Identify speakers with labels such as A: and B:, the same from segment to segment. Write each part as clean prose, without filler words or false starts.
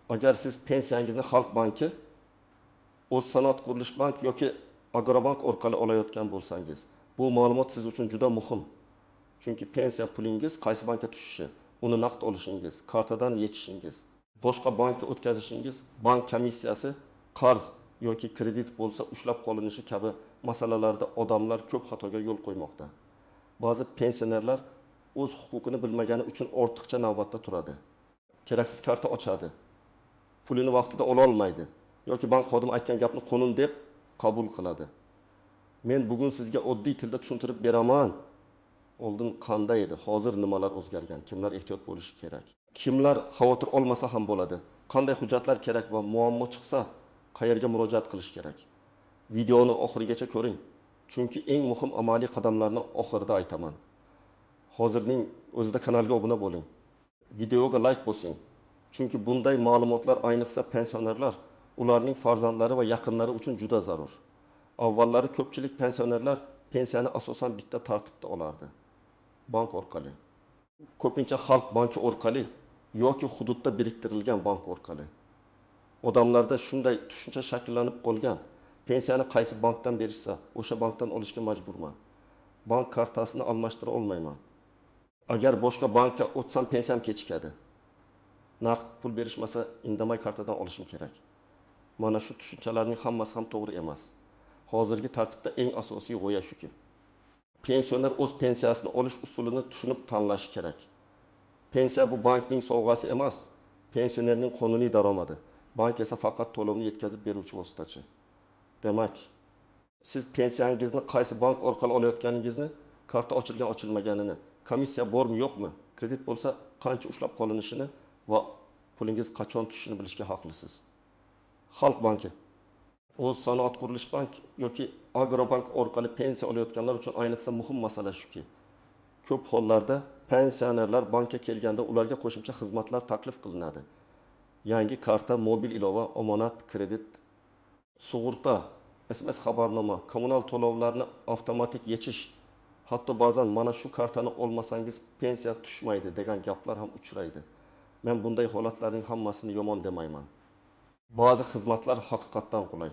A: Agar siz pensiyangizni Xalq banki, O'zsanoat qurilish bank yoki Agrobank orqali olayotgan bo'lsangiz, bu ma'lumot siz uchun juda muhim. Chunki pensiya pulingiz qaysi bankka tushishi, uni naqd olishingiz, kartadan yechishingiz, boshqa bankka o'tkazishingiz, bank komissiyasi, qarz yoki kredit bo'lsa ushlab qolinishi kabi masalalarda odamlar ko'p xatoga yo'l qo'ymoqda. Ba'zi pensionerlar o'z huquqini bilmagani uchun ortiqcha navbatda turadi. Keraksiz karta ochadi. Pulini vaqtida ola olmaydi yoki bank xodimi aytgan gapni qonun deb qabul qiladi. Men bugun sizga oddiy tilda tushuntirib beraman. Oldin qanday edi, hozir nimalar o'zgargan, kimlar ehtiyot bo'lishi kerak. Kimlar xavotir olmasa ham bo'ladi. Qanday hujjatlar kerak va muammo chiqsa qayerga murojaat qilish kerak. Videoni oxirigacha ko'ring. Chunki eng muhim amaliy qadamlarni oxirida aytaman. Hozirning o'zida kanalga obuna bo'ling. Videoga like bosing. Chunki bunday ma'lumotlar ayniqsa pensionerlar, ularning farzandlari va yaqinlari uchun juda zarur. Avvallari ko'pchilik pensionerlar pensiyani asosan bitta tartibda olardi. Bank orqali. Ko'pincha Xalq banki orqali yoki hududda biriktirilgan bank orqali. Odamlarda shunday tushuncha shakllanib qolgan. Pensiyani qaysi bankdan berishsa, o'sha bankdan olishga majburman. Bank kartasini almashtira olmayman. Agar boshqa bankka o'tsam pensiyam kechikadi. Naqd pul berishmasa, indamay kartadan olishim kerak. Mana shu tushunchalarning hammasi ham to'g'ri emas. Hozirgi tartibda eng asosiy g'oya shuki. Pensioner o'z pensiyasini olish usulini tushunib tanlashi kerak. Pensiya bu bankning sovg'asi emas, pensionerning qonuniy daromadi. Bank esa faqat to'lovni yetkazib beruvchi vositachi. Demak, siz pensiyangizni qaysi bank orqali olayotganingizni, karta ochilgan ochilmaganini, komissiya bormi yo'qmi, kredit bo'lsa qancha ushlab qolinishini va pulingiz qachon tushishini bilishga haqlisiz. Xalq banki, O'zsanoat qurilish bank yoki Agrobank orqali pensiya olayotganlar uchun ayniqsa muhim masala shuki, ko'p hollarda pensionerlar bankka kelganda ularga qo'shimcha xizmatlar taklif qilinadi. Yangi karta, mobil ilova, omonat, kredit, sug'urta, SMS xabarnoma, kommunal to'lovlarni avtomatik yechish, hatto ba'zan mana shu kartani olmasangiz pensiya tushmaydi degan gaplar ham uchraydi. Men bunday holatlarning hammasini yomon demayman. Ba'zi xizmatlar haqiqatdan qulay.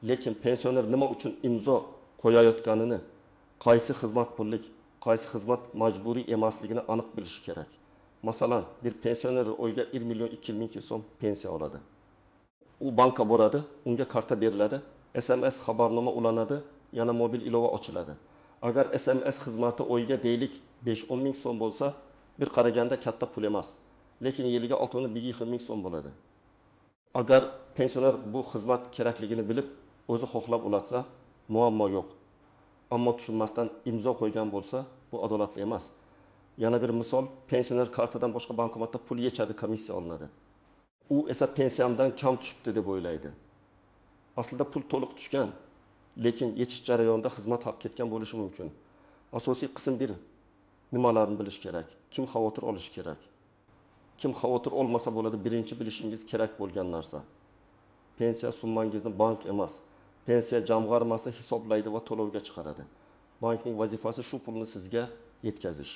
A: Lekin pensioner nima uchun imzo qo'yayotganini, qaysi xizmat pullik, qaysi xizmat majburiy emasligini aniq bilishi kerak. Masalan, bir pensioner oyga 1 million 2 ming so'm pensiya oladi. U banka boradi, unga karta beriladi, SMS xabarnoma ulanadi, yana mobil ilova ochiladi. Agar SMS xizmati oyga deylik 5-10 ming so'm bo'lsa, bir qaraganda katta pul emas. Lekin yiliga 6-1 ming so'm bo'ladi. Agar pensioner bu xizmat kerakligini bilib, o'zi xohlab ulatsa, muammo yo'q. Ammo tushunmasdan imzo qo'ygan bo'lsa, bu adolatli emas. Yana bir misol, pensioner kartadan boshqa bankomatda pul yechadi, komissiya olinadi. U esa pensiyamdan kam tushibdi deb o'ylaydi. Aslida pul to'liq tushgan, lekin yechish jarayonida xizmat haq ketgan bo'lishi mumkin. Asosiy qism 1. Nimalarni bilish kerak? Kim xavotir olishi kerak? Kim xavotir olmasa bo'ladi, birinchi bilishingiz kerak bo'lgan narsa. Pensiya summangizni bank emas, pensiya jamg'armasi hisoblaydi va to'lovga chiqaradi. Bankning vazifasi shu pulni sizga yetkazish.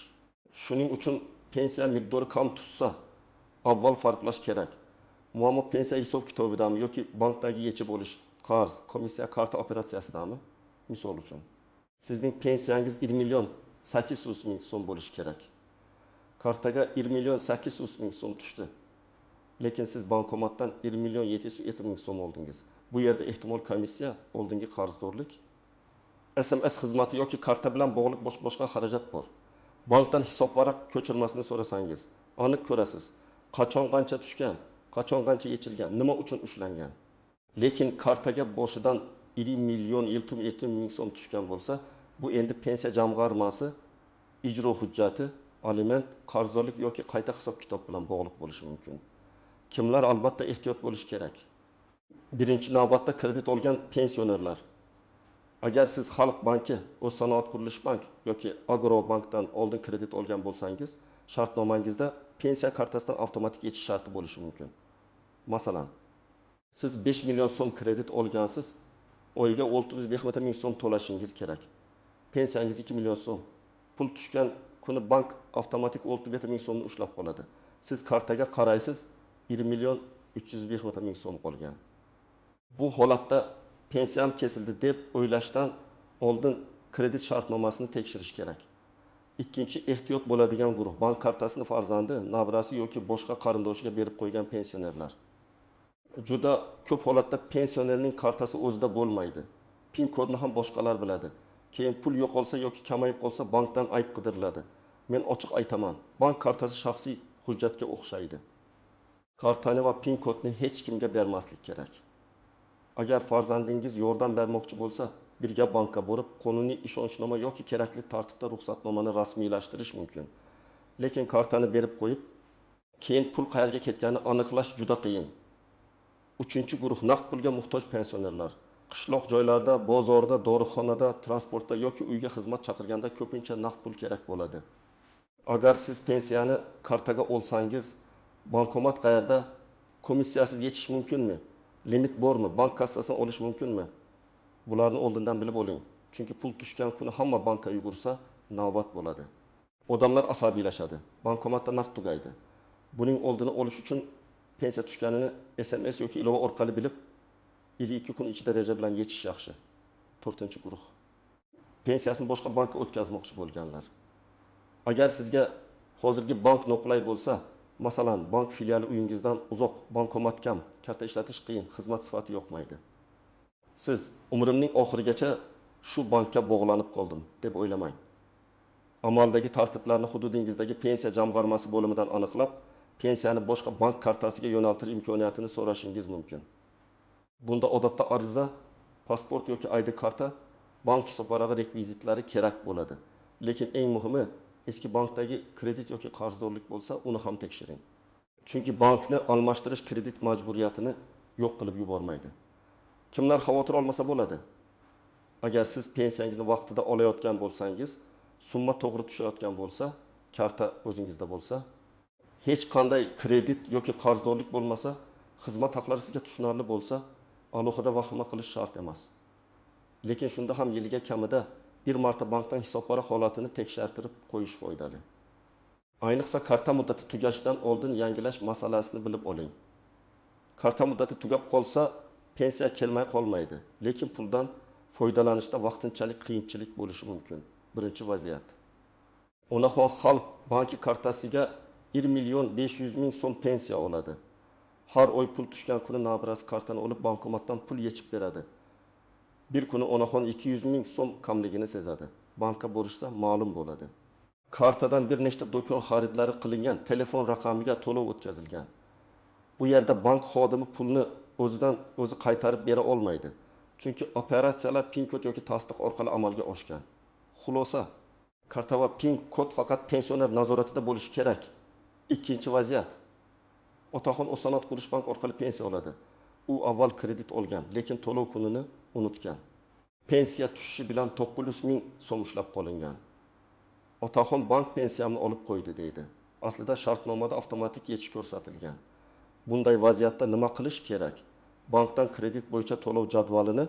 A: Shuning uchun pensiya miqdori kam tushsa, avval farqlash kerak. Muammo pensiya hisob kitobidami yoki bankdagi yechib olish, qarz, komissiya karta operatsiyasidami? Misol uchun, sizning pensiyangiz 1 million 800 ming so'm bo'lishi kerak. Kartaga 1 million 800 ming so'm tushdi. Lekin siz bankomatdan 1 million 770 ming so'm oldingiz. Bu yerda ehtimol komissiya, oldingi qarzdorlik, SMS xizmati yoki karta bilan bog'liq boshqa xarajat bor. Bankdan hisob varaq ko'chirmasini so'rasangiz, aniq ko'rasiz. Qachon qancha tushgan, qachon qancha yechilgan, nima uchun ushlangan. Lekin kartaga boshidan 1 million 770 ming so'm tushgan bo'lsa, bu endi pensiya jamg'armasi, ijro hujjati, aliment, qarzdorlik yoki qayta hisob kitob bilan bog'liq bo'lishi mumkin. Kimlar albatta ehtiyot bo'lish kerak? Birinchi navbatda kredit olgan pensionerlar. Agar siz Xalq banki, O'zsanoat qurilish bank yoki Agrobankdan oldin kredit olgan bo'lsangiz, shartnomangizda pensiya kartasidan avtomatik yechish sharti bo'lishi mumkin. Masalan, siz 5 million so'm kredit olgansiz, oyiga 600 ming so'm to'lashingiz kerak. Pensiyangiz 2 million so'm. Pul tushgan kuni bank avtomatik 600 ming so'mni ushlab qoladi. Siz kartaga qaraysiz, 1 million 320 ming so'm qolgan. Bu holatda pensiyam kesildi deb o'ylashdan oldin kredit shartnomasini tekshirish kerak. Ikkinchi ehtiyot bo'ladigan guruh bank kartasini farzandi, nabirasi yoki boshqa qarindoshiga berib qo'ygan pensionerlar. Juda ko'p holatda pensionerning kartasi o'zida bo'lmaydi. PIN kodni ham boshqalar biladi. Keyin pul yo'qolsa yoki kamayib qolsa bankdan ayb qidiriladi. Men ochiq aytaman, bank kartasi shaxsiy hujjatga o'xshaydi. Kartani va PIN kodni hech kimga bermaslik kerak. Agar farzandingiz yordam bermoqchi bo'lsa, birga bankka borib, qonuniy ishonchnoma yoki kerakli tartibda ruxsatnomani rasmiylashtirish mumkin. Lekin kartani berib qo'yib, keyin pul qayerga ketganini aniqlash juda qiyin. Uchinchi guruh naqd pulga muhtoj pensionerlar. Qishloq joylarda, bozorda, dorixonada, transportda yoki uyga xizmat chaqirganda ko'pincha naqd pul kerak bo'ladi. Agar siz pensiyani kartaga olsangiz, bankomat qayerda? Komissiyasiz yechish mumkinmi? Limit bormi? Bank kassasidan olish mumkinmi? Bularni oldindan bilib oling. Chunki pul tushgan kuni hamma bankka yugursa, navbat bo'ladi. Odamlar asabiylashadi. Bankomatda naqd tugaydi. Buning oldini olish uchun pensiya tushganini SMS yoki ilova orqali bilib, 2 kun ichida reja bilan yechish yaxshi. 4-guruh. Pensiyasini boshqa bankka o'tkazmoqchi bo'lganlar. Agar sizga hozirgi bank noqulay bo'lsa, masalan, bank filiali uyingizdan uzoq, bankomat kam, karta ishlatish qiyin, xizmat sifati yoqmaydi. Siz umrimning oxirigacha shu bankka bog'lanib qoldim deb o'ylamang. Amaldagi tartiblarni hududingizdagi pensiya jamg'armasi bo'limidan aniqlab, pensiyani boshqa bank kartasiga yo'naltirish imkoniyatini so'rashingiz mumkin. Bunda odatda ariza, pasport yoki ID karta, bank hisobvarag'i rekvizitlari kerak bo'ladi. Lekin eng muhimi, eski bankdagi kredit yoki qarzdorlik bo'lsa, uni ham tekshiring. Chunki bankni almashtirish kredit majburiyatini yo'q qilib yubormaydi. Kimlar xavotir olmasa bo'ladi? Agar siz pensiyangizni vaqtida olayotgan bo'lsangiz, summa to'g'ri tushayotgan bo'lsa, karta o'zingizda bo'lsa, hech qanday kredit yoki qarzdorlik bo'lmasa, xizmat haqlari sizga tushunarli bo'lsa, alohida vahima qilish shart emas. Lekin shunda ham yiliga kamida bir marta bankdan hisobvaraq holatini tekshirtirib qo'yish foydali. Ayniqsa karta muddati tugashidan oldin yangilash masalasini bilib oling. Karta muddati tugab qolsa, pensiya kelmay qolmaydi, lekin puldan foydalanishda vaqtinchalik qiyinchilik bo'lishi mumkin. Birinchi vaziyat. Onaxon xalq banki kartasiga 1.500.000 so'm pensiya oladi. Har oy pul tushgan kuni nabirasi kartani olib bankomatdan pul yechib beradi. Bir kuni onaxon 200.000 so'm kamligini sezadi. Bankka borishsa ma'lum bo'ladi. Kartadan bir nechta do'kon xaridlari qilingan, telefon raqamiga to'lov o'tkazilgan. Bu yerda bank xodimi pulni o'zidan o'zi qaytarib bera olmaydi. Chunki operatsiyalar PIN kod yoki tasdiq orqali amalga oshgan. Xulosa, karta va PIN kod faqat pensioner nazoratida bo'lishi kerak. Ikkinchi vaziyat. Otaxon Ossanat qurish bank orqali pensiya oladi. U avval kredit olgan, lekin to'lov kunini unutgan. Pensiya tushishi bilan 900.000 so'm ushlab qolingan. Otaxon bank pensiyamni olib qo'ydi deydi. Aslida shartnomada avtomatik yechish ko'rsatilgan. Bunday vaziyatda nima qilish kerak? Bankdan kredit bo'yicha to'lov jadvalini,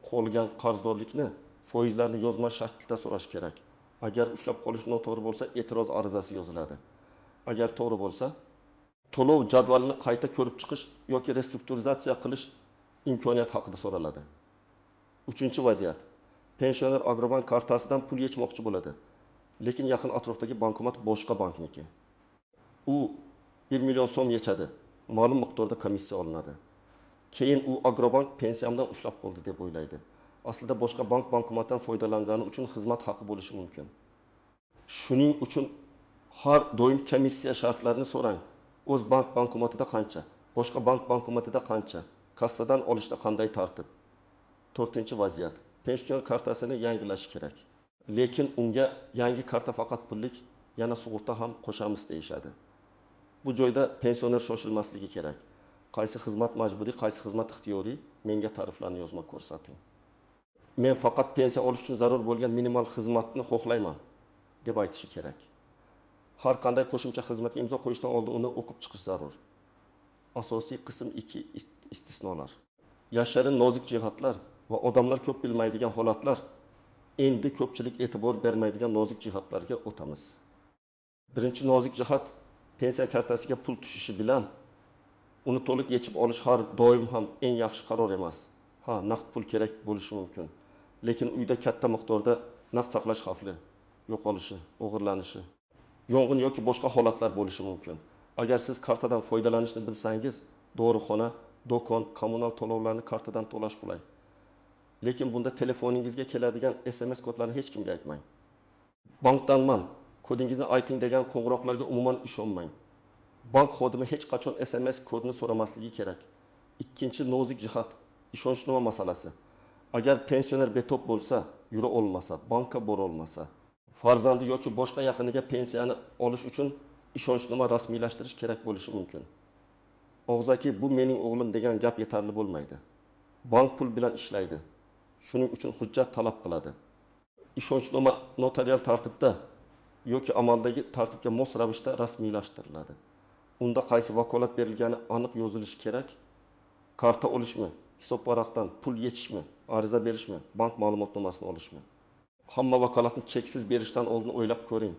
A: qolgan qarzdorlikni, foizlarni yozma shaklda so'rash kerak. Agar ushlab qolish noto'g'ri bo'lsa, e'tiroz arizasi yoziladi. Agar to'g'ri bo'lsa, to'lov jadvalini qayta ko'rib chiqish yoki restrukturizatsiya qilish imkoniyat haqida so'raladi. Uchinchi vaziyat. Pensioner Agrobank kartasidan pul yechmoqchi bo'ladi. Lekin yaqin atrofdagi bankomat boshqa bankniki. U 1 million so'm yechadi. Ma'lum miqdorda komissiya olinadi. Keyin u Agrobank pensiyamdan ushlab qoldi deb o'ylaydi. Aslida boshqa bankomatdan foydalangani uchun xizmat haqi bo'lishi mumkin. Shuning uchun har doim komissiya shartlarini so'rang. O'z bankomatida qancha, boshqa bankomatida qancha, kassadan olishda qanday tartib. 4-vaziyat. Pensioner kartasini yangilash kerak. Lekin unga yangi karta faqat pullik, yana sug'urta ham qo'shamiz deyishadi. Bu joyda pensioner shoshilmasligi kerak. Qaysi xizmat majburiy, qaysi xizmat ixtiyoriy, menga ta'riflarni yozma ko'rsating. Men faqat pensiya olish uchun zarur bo'lgan minimal xizmatni xohlayman deb aytishi kerak. Har qanday qo'shimcha xizmatga imzo qo'yishdan oldin uni o'qib chiqish zarur. Asosiy qism 2 istisnolar. Yashirin nozik jihatlar va odamlar ko'p bilmaydigan holatlar, endi ko'pchilik e'tibor bermaydigan nozik jihatlarga o'tamiz. Birinchi nozik jihat, pensiya kartasiga pul tushishi bilan Uni to'liq yechib olish har doim ham eng yaxshi qaror emas. Ha, naqd pul kerak bo'lishi mumkin. Lekin uyda katta miqdorda naqd saqlash xavfli, yo'qolishi, o'g'irlanishi, yong'in yoki boshqa holatlar bo'lishi mumkin. Agar siz kartadan foydalanishni bilsangiz, dorixona, do'kon, kommunal to'lovlarni kartadan to'lash qulay. Lekin bunda telefoningizga keladigan SMS kodlarni hech kimga aytmang. Bankdanman, kodingizni ayting degan qo'ng'iroqlarga umuman ishonmang. Bank xodimi hech qachon SMS kodini so'ramasligi kerak. Ikkinchi nozik jihat ishonchnoma masalasi. Agar pensioner betob bo'lsa, yura olmasa, bankka bora olmasa, farzandi yoki boshqa yaqiniga pensiyani olish uchun ishonchnoma rasmiylashtirish kerak bo'lishi mumkin. Og'zaki bu mening o'g'lim degan gap yetarli bo'lmaydi. Bank pul bilan ishlaydi. Shuning uchun hujjat talab qiladi. Ishonchnoma notarial tartibda yoki amaldagi tartibga mos ravishda rasmiylashtiriladi. Unda qaysi vakolat berilgani aniq yozilishi kerak. Karta olishmi, hisob varaqdan pul yechishmi, ariza berishmi, bank ma'lumotnomasini olishmi. Hamma vakolatni cheksiz berishdan oldin o'ylab ko'ring.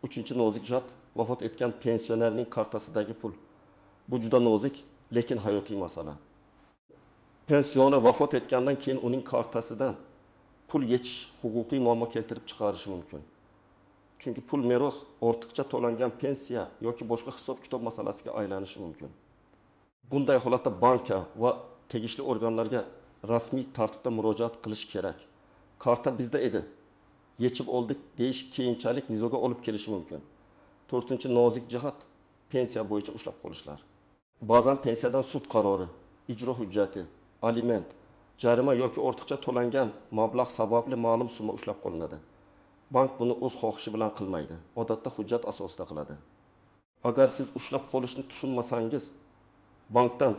A: 3-nozik jihat vafot etgan pensionerning kartasidagi pul. Bu juda nozik, lekin hayotiy masala. Pensioner vafot etgandan keyin uning kartasidan pul yechish huquqiy muammo keltirib chiqarishi mumkin. Chunki pul meros ortiqcha to'langan pensiya yoki boshqa hisob-kitob masalasiga aylanishi mumkin. Bunday holatda bankka va tegishli organlarga rasmiy tartibda murojaat qilish kerak. Karta bizda edi. Yechib oldik deyish keyinchalik nizoga olib kelishi mumkin. 4-nozik jihat pensiya bo'yicha ushlab qolishlar. Ba'zan pensiyadan sud qarori, ijro hujjati, aliment, jarima yoki ortiqcha to'langan mablag' sababli ma'lum summa ushlab qolinadi. Bank buni o'z xohishi bilan qilmaydi. Odatda hujjat asosida qiladi. Agar siz ushlab qolishni tushunmasangiz, bankdan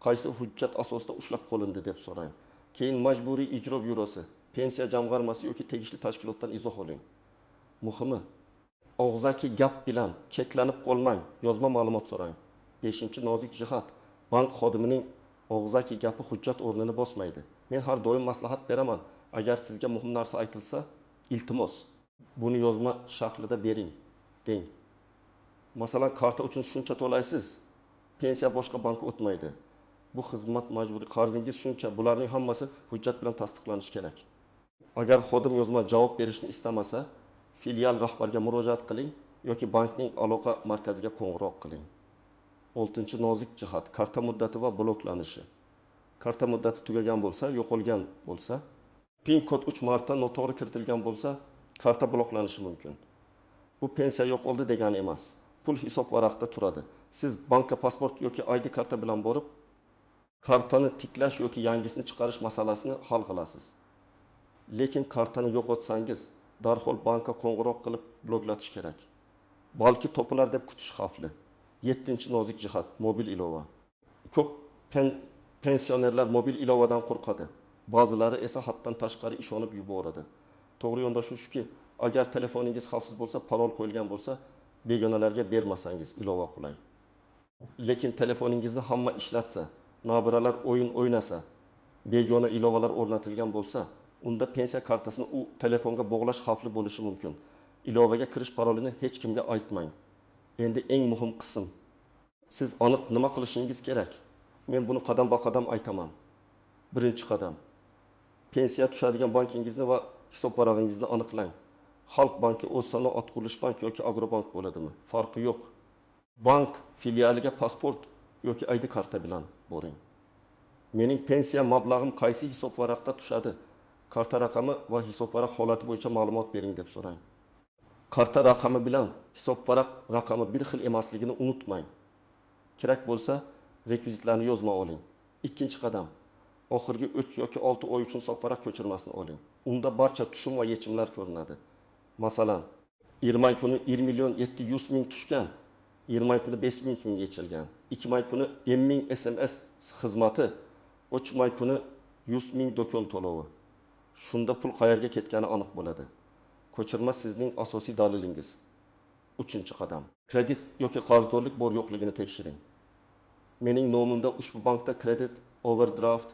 A: qaysi hujjat asosida ushlab qolindi deb so'rang. Keyin majburiy ijro byurosi, pensiya jamg'armasi yoki tegishli tashkilotdan izoh oling. Muhimi, og'zaki gap bilan cheklanib qolmang, yozma ma'lumot so'rang. 5-nozik jihat bank xodimining og'zaki gapi hujjat o'rnini bosmaydi. Men har doim maslahat beraman. Agar sizga muhim narsa aytilsa, iltimos, buni yozma shaklida bering, deng. Masalan, karta uchun shuncha to'laysiz, pensiya boshqa bankka o'tmaydi. Bu xizmat majburiy, qarzingiz shuncha, bularning hammasi hujjat bilan tasdiqlanishi kerak. Agar xodim yozma javob berishni istamasa, filial rahbariga murojaat qiling yoki bankning aloqa markaziga qo'ng'iroq qiling. 6-nozik jihat karta muddati va bloklanishi. Karta muddati tugagan bo'lsa, yo'qolgan bo'lsa, PIN kod 3 marta noto'g'ri kiritilgan bo'lsa, karta bloklanishi mumkin. Bu pensiya yo'qoldi degani emas. Pul hisob varaqda turadi. Siz bankka pasport yoki ID karta bilan borib, kartani tiklash yoki yangisini chiqarish masalasini hal qilasiz. Lekin kartani yo'qotsangiz, darhol bankka qo'ng'iroq qilib bloklatish kerak. Balki topilar deb kutish xavfli. 7-nozik jihat mobil ilova. Ko'p pensionerlar mobil ilovadan qo'rqadi. Ba'zilari esa haddan tashqari ishonib yuboradi. To'g'ri yondashuv shuki, agar telefoningiz xavfsiz bo'lsa, parol qo'yilgan bo'lsa, begonalarga bermasangiz ilova qulay. Lekin telefoningizni hamma ishlatsa, nabiralar o'yin o'ynasa, begona ilovalar o'rnatilgan bo'lsa, unda pensiya kartasini u telefonga bog'lash xavfli bo'lishi mumkin. Ilovaga kirish parolini hech kimga aytmang. Endi eng muhim qism. Siz aniq nima qilishingiz kerak? Men buni qadam-ba-qadam aytaman. Birinchi qadam. Pensiya tushadigan bankingizni va hisob varag'ingizni aniqlang. Xalq banki, O'zsanoat qurilish bank yoki Agrobank bo'ladimi? Farqi yo'q. Bank filialiga pasport yoki ID karta bilan boring. Mening pensiya mablag'im qaysi hisob varaqqa tushadi? Karta raqami va hisob varaq holati bo'yicha ma'lumot bering deb so'rang. Karta raqami bilan hisob varaq raqami bir xil emasligini unutmang. Kerak bo'lsa, rekvizitlarni yozma oling. Ikkinchi qadam. Oxirgi 3 yoki 6 oy uchun hisob varaq ko'chirmasini oling. Unda barcha tushum va yechimlar ko'rinadi. Masalan, 20 kuni 20 million 700 ming tushgan, 20 kuni 5 ming yechilgan, 2 may kuni 10 ming SMS xizmati, 3 may kuni 100 ming do'kon to'lovi. Shunda pul qayerga ketgani aniq bo'ladi. Ko'chirma sizning asosiy dalilingiz. 3-qadam. Kredit yoki qarzdorlik bor yo'qligini tekshiring. Mening nomimda ushbu bankda kredit, overdraft,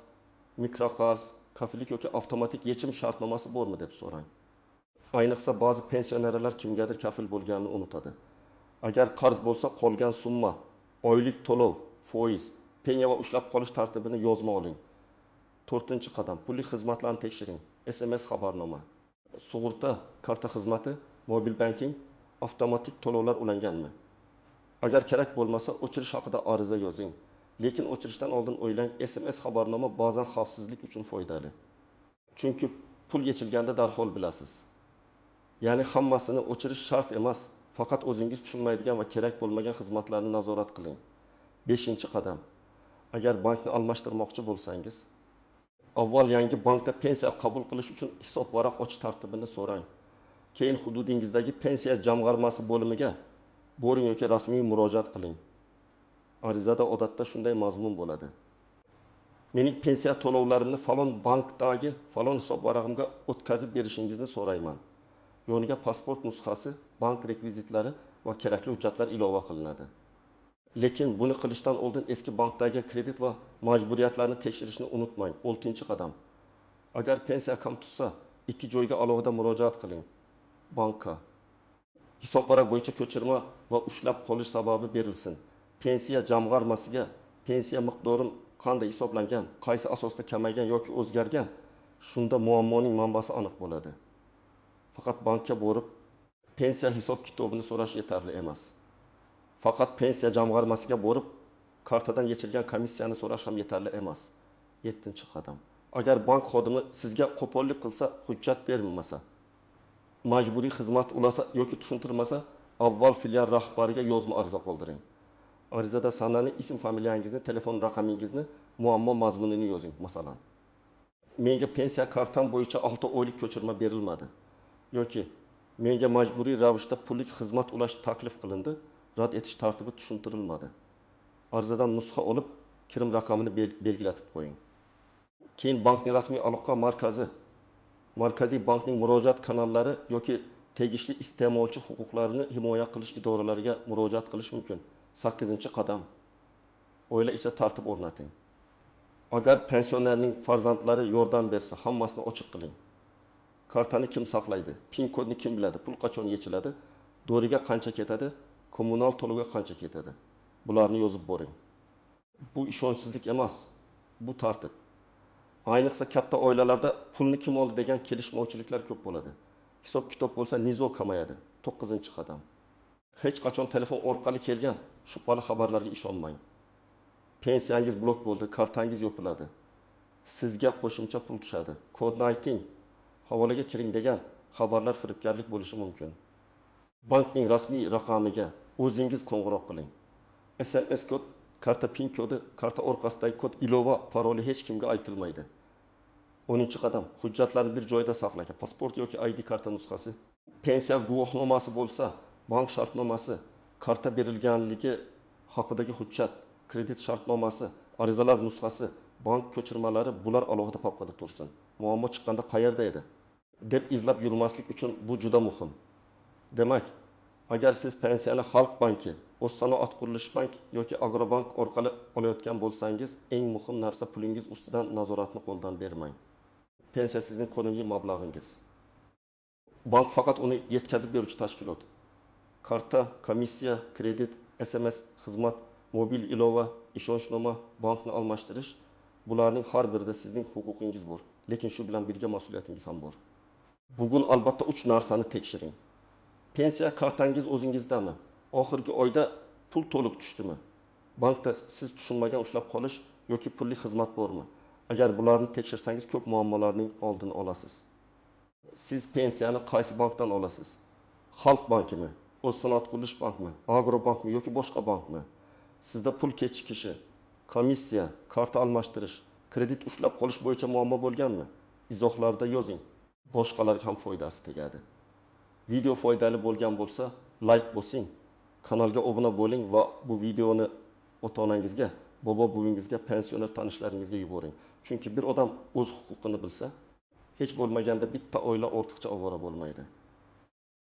A: mikroqarz, kafillik yoki avtomatik yechim shartnomasi bormi deb so'rang. Ayniqsa ba'zi pensionerlar kimgadir kafil bo'lganini unutadi. Agar qarz bo'lsa, qolgan summa, oylik to'lov, foiz, penya va ushlab qolish tartibini yozma oling. 4-qadam, pullik xizmatlarni tekshiring. SMS xabarnoma. Sug'urta karta xizmati, mobil banking, avtomatik to'lovlar ulanganmi? Agar kerak bo'lmasa, o'chirish haqida ariza yozing. Lekin o'chirishdan oldin o'ylang, SMS xabarnoma ba'zan xavfsizlik uchun foydali. Chunki pul yechilganda darhol bilasiz. Ya'ni hammasini o'chirish shart emas. Faqat o'zingiz tushunmaydigan va kerak bo'lmagan xizmatlarni nazorat qiling. 5-qadam. Agar bankni almashtirmoqchi bo'lsangiz, avval yangi bankda pensiya qabul qilish uchun hisob varaq ochish tartibini so'rang. Keyin hududingizdagi pensiya jamg'armasi bo'limiga boring yoki rasmiy murojaat qiling. Arizada odatda shunday mazmun bo'ladi. Mening pensiya to'lovlarimni falon bankdagi falon hisob varag'imga o'tkazib berishingizni so'rayman. Yoniga pasport nusxasi, bank rekvizitlari va kerakli hujjatlar ilova qilinadi. Lekin buni qilishdan oldin eski bankdagi kredit va majburiyatlarni tekshirishni unutmang. 6-qadam. Agar pensiya kam tutsa, 2 joyga alohida murojaat qiling. Bankka. Hisob varaq bo'yicha ko'chirma va ushlab qolish sababi berilsin. Pensiya jamg'armasiga pensiya miqdorim qanday hisoblangan, qaysi asosda kamaygan yoki o'zgargan, shunda muammoning manbasi aniq bo'ladi. Faqat bankka borib pensiya hisob kitobini so'rash yetarli emas. Faqat pensiya jamg'armasiga borib kartadan yechilgan komissiyani so'rash ham yetarli emas. 7-qadam. Agar bank xodimi sizga qo'pollik qilsa, hujjat bermasa, majburiy xizmat ulasa yoki tushuntirmasa, avval filial rahbariga yozma ariza qoldiring. Arizada sanani, ism familiyangizni, telefon raqamingizni, muammo mazmunini yozing. Masalan, menga pensiya kartam bo'yicha 6 oylik ko'chirma berilmadi yoki menga majburiy ravishda pullik xizmat ulash taklif qilindi, rad etish tartibi tushuntirilmadi. Arizadan nusxa olib, kirim raqamini belgilatib qo'ying. Keyin bankning rasmiy aloqa markazi, markaziy bankning murojaat kanallari yoki tegishli iste'molchi huquqlarini himoya qilish idoralariga murojaat qilish mumkin. 8-qadam. Oila ichida tartib o'rnating. Agar pensionerning farzandlari yordam bersa, hammasini ochiq qiling. Kartani kim saqlaydi? PIN kodni kim biladi? Pul qachon yechiladi? Doriga qancha ketadi? Kommunal to'lovga qancha ketadi? Bularni yozib boring. Bu ishonchsizlik emas, bu tartib. Ayniqsa katta oilalarda pulni kim oldi degan kelishmovchiliklar ko'p bo'ladi. Hisob kitob bo'lsa nizo kamayadi. 9-qadam. Hech qachon telefon orqali kelgan shubhali xabarlarga ishonmang. Pensiyangiz blok bo'ldi, kartangiz yopiladi. Sizga qo'shimcha pul tushadi. Kodni ayting, havolaga kiring degan xabarlar firibgarlik bo'lishi mumkin. Bankning rasmiy raqamiga o'zingiz qo'ng'iroq qiling. SMS kod, karta PIN kodi, karta orqasidagi kod ilova paroli hech kimga aytilmaydi. 10-qadam. Hujjatlarni bir joyda saqlang. Pasport yoki ID karta nusxasi, pensiya guvohnomasi bo'lsa, bank shartnomasi, karta berilganligi haqidagi hujjat, kredit shartnomasi, arizalar nusxasi, bank ko'chirmalari bular alohida papkada tursin. Muammo chiqqanda qayerda edi deb izlab yurmaslik uchun bu juda muhim. Demak, agar siz pensiyani Xalq banki, O'zsanoat qurilish bank yoki Agrobank orqali olayotgan bo'lsangiz, eng muhim narsa pulingiz ustidan nazoratni qo'ldan bermang. Pensiya sizning qo'lingizga mablag'ingiz. Bank faqat uni yetkazib beruvchi tashkilot. Karta, komissiya, kredit, SMS xizmat, mobil ilova, ishonchnoma, bankni almashtirish, bularning har birida sizning huquqingiz bor, lekin shu bilan birga mas'uliyatingiz ham bor. Bugun albatta 3 narsani tekshiring. Pensiya kartangiz o'zingizdami? Oxirgi oyda pul to'liq tushdimi? Bankda siz tushunmagan ushlab qolish yoki pullik xizmat bormi? Agar bularni tekshirsangiz ko'p muammolarning oldini olasiz. Siz pensiyani qaysi bankdan olasiz? Xalq bankimi? O'zsanoat qurilish bankmi? Agrobankmi yoki boshqa bankmi? Sizda pul kechikishi, komissiya, karta almashtirish, kredit ushlab qolish bo'yicha muammo bo'lganmi? Izohlarda yozing. Boshqalarga ham foydasi tegadi. Video foydali bo'lgan bo'lsa, like bosing, kanalga obuna bo'ling va bu videoni ota-onangizga, bobo-buvingizga, pensioner tanishlaringizga yuboring. Chunki bir odam o'z huquqini bilsa, hech bo'lmaganda bitta oila ortiqcha ovora bo'lmaydi.